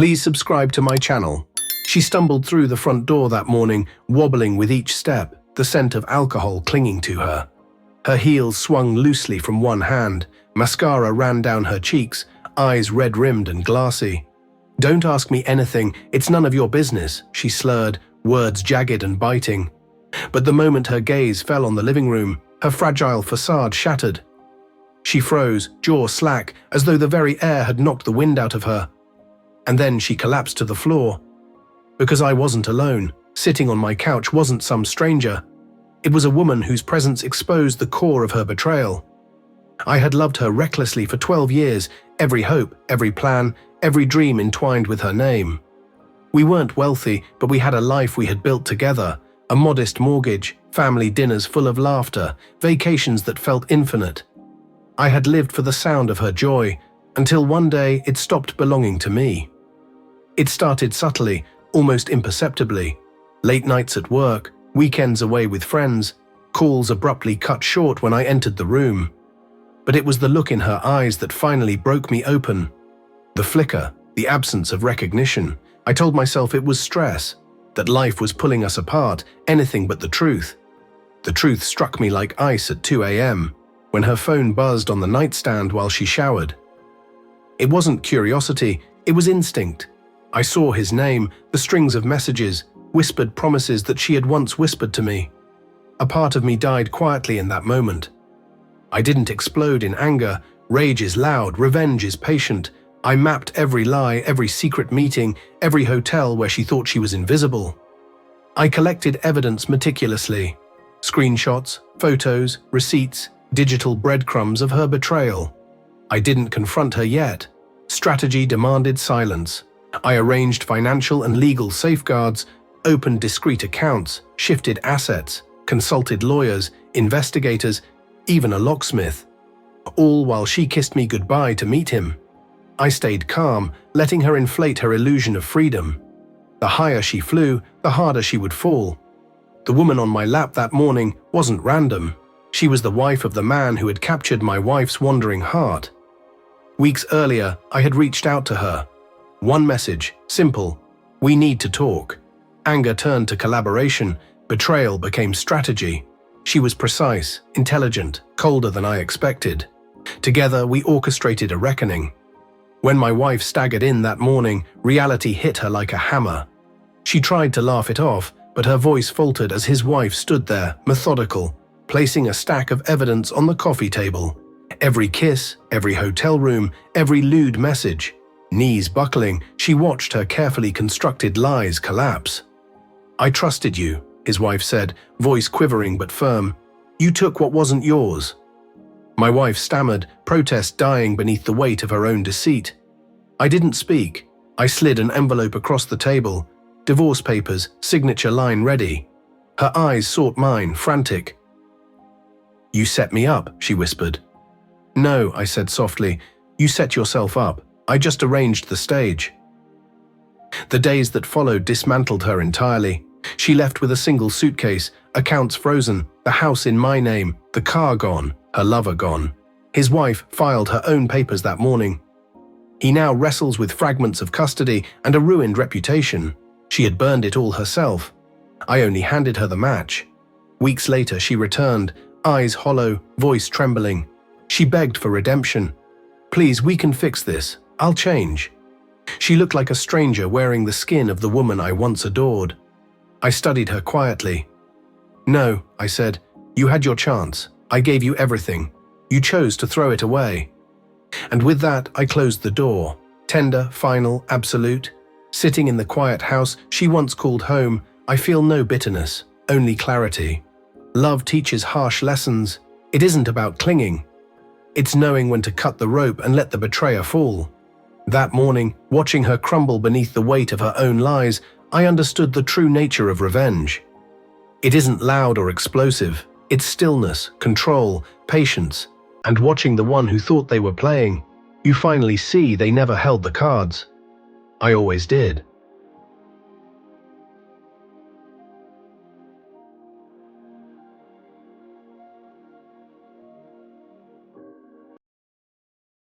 Please subscribe to my channel. She stumbled through the front door that morning, wobbling with each step, the scent of alcohol clinging to her. Her heels swung loosely from one hand, mascara ran down her cheeks, eyes red-rimmed and glassy. "Don't ask me anything, it's none of your business," she slurred, words jagged and biting. But the moment her gaze fell on the living room, her fragile facade shattered. She froze, jaw slack, as though the very air had knocked the wind out of her. And then she collapsed to the floor. Because I wasn't alone. Sitting on my couch wasn't some stranger. It was a woman whose presence exposed the core of her betrayal. I had loved her recklessly for 12 years, every hope, every plan, every dream entwined with her name. We weren't wealthy, but we had a life we had built together, a modest mortgage, family dinners full of laughter, vacations that felt infinite. I had lived for the sound of her joy, until one day it stopped belonging to me. It started subtly, almost imperceptibly. Late nights at work, weekends away with friends, calls abruptly cut short when I entered the room. But it was the look in her eyes that finally broke me open. The flicker, the absence of recognition. I told myself it was stress, that life was pulling us apart, anything but the truth. The truth struck me like ice at 2 a.m. when her phone buzzed on the nightstand while she showered. It wasn't curiosity, it was instinct. I saw his name, the strings of messages, whispered promises that she had once whispered to me. A part of me died quietly in that moment. I didn't explode in anger. Rage is loud, revenge is patient. I mapped every lie, every secret meeting, every hotel where she thought she was invisible. I collected evidence meticulously. Screenshots, photos, receipts, digital breadcrumbs of her betrayal. I didn't confront her yet. Strategy demanded silence. I arranged financial and legal safeguards, opened discreet accounts, shifted assets, consulted lawyers, investigators, even a locksmith. All while she kissed me goodbye to meet him. I stayed calm, letting her inflate her illusion of freedom. The higher she flew, the harder she would fall. The woman on my lap that morning wasn't random. She was the wife of the man who had captured my wife's wandering heart. Weeks earlier, I had reached out to her. One message, simple: we need to talk. Anger turned to collaboration, betrayal became strategy. She was precise, intelligent, colder than I expected. Together, we orchestrated a reckoning. When my wife staggered in that morning, reality hit her like a hammer. She tried to laugh it off, but her voice faltered as his wife stood there, methodical, placing a stack of evidence on the coffee table. Every kiss, every hotel room, every lewd message. Knees buckling, she watched her carefully constructed lies collapse. "I trusted you," his wife said, voice quivering but firm. "You took what wasn't yours." My wife stammered, protest dying beneath the weight of her own deceit. I didn't speak. I slid an envelope across the table, divorce papers, signature line ready. Her eyes sought mine, frantic. "You set me up," she whispered. "No," I said softly. "You set yourself up. I just arranged the stage." The days that followed dismantled her entirely. She left with a single suitcase, accounts frozen, the house in my name, the car gone, her lover gone. His wife filed her own papers that morning. He now wrestles with fragments of custody and a ruined reputation. She had burned it all herself. I only handed her the match. Weeks later, she returned, eyes hollow, voice trembling. She begged for redemption. "Please, we can fix this. I'll change." She looked like a stranger wearing the skin of the woman I once adored. I studied her quietly. "No," I said, "you had your chance. I gave you everything. You chose to throw it away." And with that, I closed the door. Tender, final, absolute. Sitting in the quiet house she once called home, I feel no bitterness, only clarity. Love teaches harsh lessons. It isn't about clinging. It's knowing when to cut the rope and let the betrayer fall. That morning, watching her crumble beneath the weight of her own lies, I understood the true nature of revenge. It isn't loud or explosive. It's stillness, control, patience, and watching the one who thought they were playing, you finally see they never held the cards. I always did.